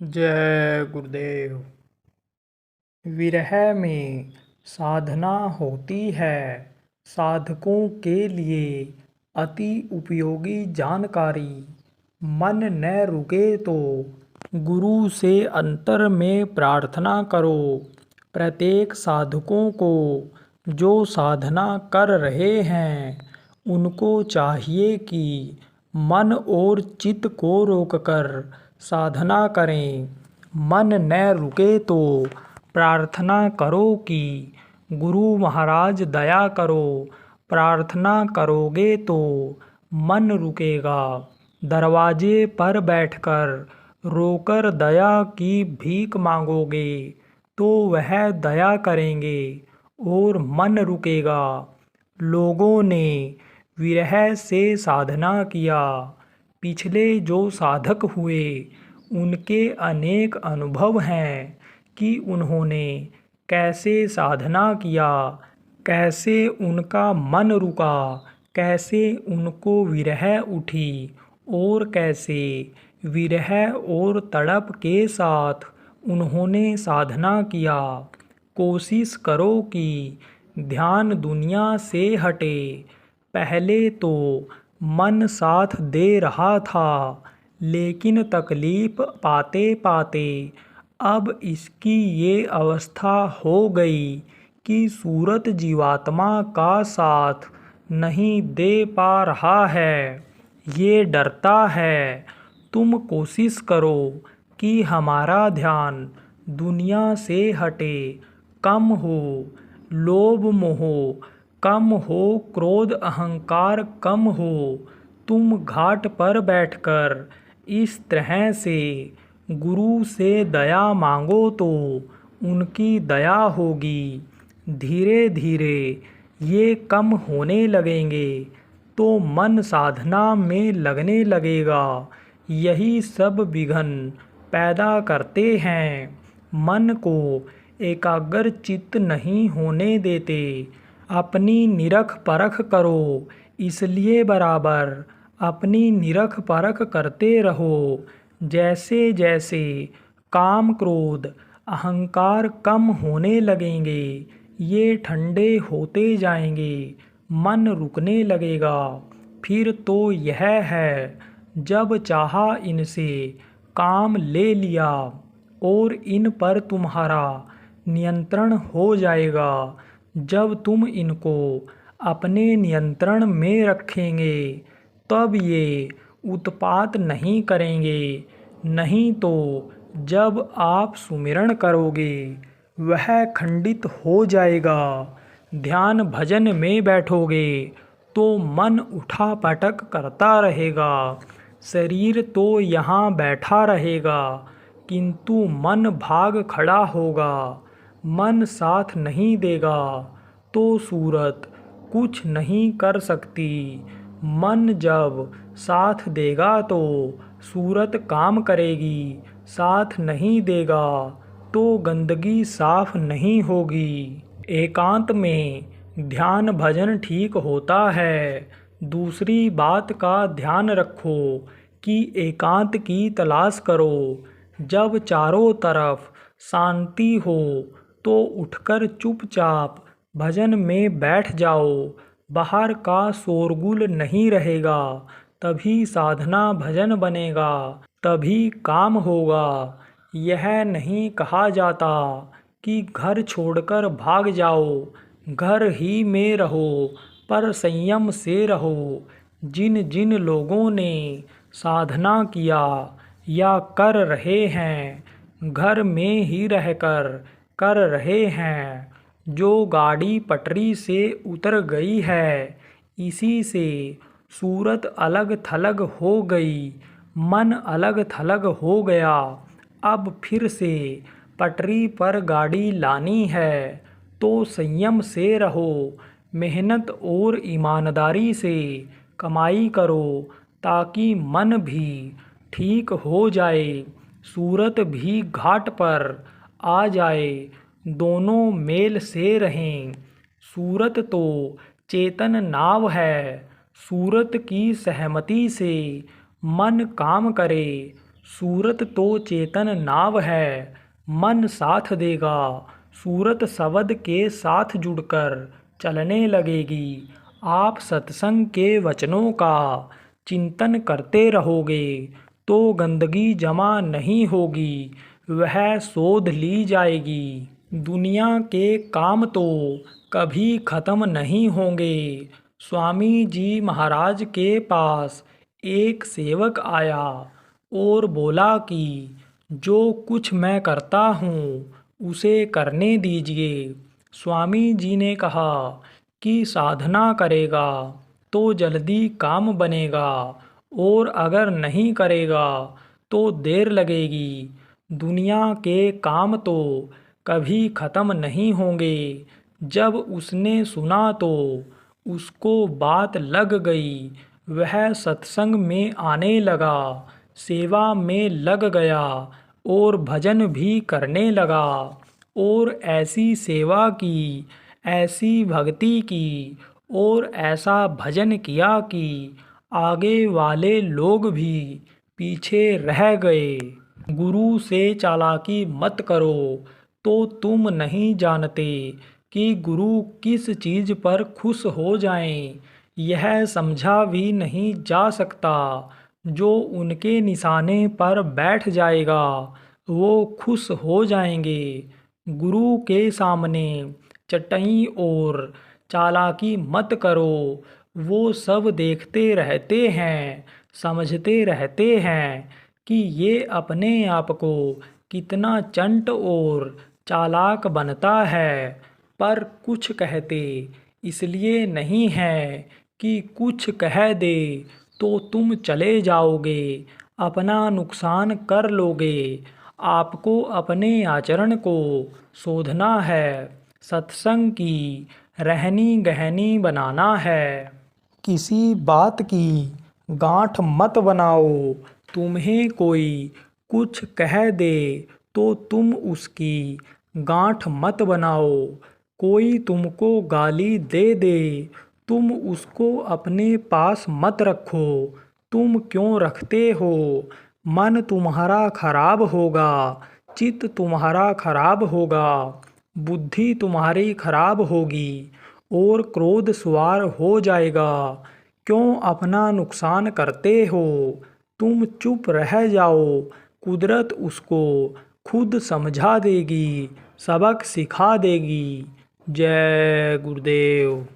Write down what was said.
जय गुरुदेव। विरह में साधना होती है साधकों के लिए अति उपयोगी जानकारी। मन न रुके तो गुरु से अंतर में प्रार्थना करो। प्रत्येक साधकों को जो साधना कर रहे हैं उनको चाहिए कि मन और चित्त को रोककर साधना करें। मन न रुके तो प्रार्थना करो कि गुरु महाराज दया करो। प्रार्थना करोगे तो मन रुकेगा। दरवाजे पर बैठकर रोकर दया की भीख मांगोगे तो वह दया करेंगे और मन रुकेगा। लोगों ने विरह से साधना किया। पिछले जो साधक हुए उनके अनेक अनुभव हैं कि उन्होंने कैसे साधना किया, कैसे उनका मन रुका, कैसे उनको विरह उठी और कैसे विरह और तड़प के साथ उन्होंने साधना किया। कोशिश करो कि ध्यान दुनिया से हटे। पहले तो मन साथ दे रहा था, लेकिन तकलीफ पाते पाते अब इसकी ये अवस्था हो गई कि सूरत जीवात्मा का साथ नहीं दे पा रहा है। ये डरता है। तुम कोशिश करो कि हमारा ध्यान दुनिया से हटे, कम हो, लोभ मोह कम हो, क्रोध अहंकार कम हो। तुम घाट पर बैठकर इस तरह से गुरु से दया मांगो तो उनकी दया होगी। धीरे धीरे ये कम होने लगेंगे तो मन साधना में लगने लगेगा। यही सब विघ्न पैदा करते हैं, मन को एकाग्र चित्त नहीं होने देते। अपनी निरख परख करो, इसलिए बराबर अपनी निरख परख करते रहो। जैसे जैसे काम क्रोध अहंकार कम होने लगेंगे, ये ठंडे होते जाएंगे, मन रुकने लगेगा। फिर तो यह है, जब चाहा इनसे काम ले लिया और इन पर तुम्हारा नियंत्रण हो जाएगा। जब तुम इनको अपने नियंत्रण में रखेंगे तब ये उत्पात नहीं करेंगे। नहीं तो जब आप सुमिरन करोगे वह खंडित हो जाएगा। ध्यान भजन में बैठोगे तो मन उठा पटक करता रहेगा। शरीर तो यहाँ बैठा रहेगा किंतु मन भाग खड़ा होगा। मन साथ नहीं देगा तो सूरत कुछ नहीं कर सकती। मन जब साथ देगा तो सूरत काम करेगी, साथ नहीं देगा तो गंदगी साफ नहीं होगी। एकांत में ध्यान भजन ठीक होता है। दूसरी बात का ध्यान रखो कि एकांत की तलाश करो। जब चारों तरफ शांति हो तो उठकर चुपचाप भजन में बैठ जाओ। बाहर का शोरगुल नहीं रहेगा, तभी साधना भजन बनेगा, तभी काम होगा। यह नहीं कहा जाता कि घर छोड़कर भाग जाओ, घर ही में रहो, पर संयम से रहो। जिन जिन लोगों ने साधना किया या कर रहे हैं, घर में ही रहकर कर रहे हैं। जो गाड़ी पटरी से उतर गई है, इसी से सूरत अलग थलग हो गई, मन अलग थलग हो गया। अब फिर से पटरी पर गाड़ी लानी है तो संयम से रहो, मेहनत और ईमानदारी से कमाई करो ताकि मन भी ठीक हो जाए, सूरत भी घाट पर आ जाए, दोनों मेल से रहें। सूरत तो चेतन नाव है, सूरत की सहमति से मन काम करे, सूरत तो चेतन नाव है, मन साथ देगा, सूरत शब्द के साथ जुड़कर चलने लगेगी। आप सत्संग के वचनों का चिंतन करते रहोगे तो गंदगी जमा नहीं होगी, वह शोध ली जाएगी। दुनिया के काम तो कभी ख़त्म नहीं होंगे। स्वामी जी महाराज के पास एक सेवक आया और बोला कि जो कुछ मैं करता हूँ उसे करने दीजिए। स्वामी जी ने कहा कि साधना करेगा तो जल्दी काम बनेगा और अगर नहीं करेगा तो देर लगेगी। दुनिया के काम तो कभी ख़त्म नहीं होंगे। जब उसने सुना तो उसको बात लग गई। वह सत्संग में आने लगा, सेवा में लग गया और भजन भी करने लगा। और ऐसी सेवा की, ऐसी भक्ति की और ऐसा भजन किया कि आगे वाले लोग भी पीछे रह गए। गुरु से चालाकी मत करो, तो तुम नहीं जानते कि गुरु किस चीज़ पर खुश हो जाएं। यह समझा भी नहीं जा सकता। जो उनके निशाने पर बैठ जाएगा वो खुश हो जाएंगे। गुरु के सामने चटई और चालाकी मत करो। वो सब देखते रहते हैं, समझते रहते हैं कि ये अपने आप को कितना चंट और चालाक बनता है, पर कुछ कहते इसलिए नहीं है कि कुछ कह दे तो तुम चले जाओगे, अपना नुकसान कर लोगे। आपको अपने आचरण को शोधना है, सत्संग की रहनी गहनी बनाना है। किसी बात की गांठ मत बनाओ। तुम्हें कोई कुछ कह दे तो तुम उसकी गांठ मत बनाओ। कोई तुमको गाली दे दे, तुम उसको अपने पास मत रखो। तुम क्यों रखते हो? मन तुम्हारा खराब होगा, चित्त तुम्हारा खराब होगा, बुद्धि तुम्हारी खराब होगी और क्रोध सवार हो जाएगा। क्यों अपना नुकसान करते हो? तुम चुप रह जाओ, कुदरत उसको खुद समझा देगी, सबक सिखा देगी। जय गुरुदेव।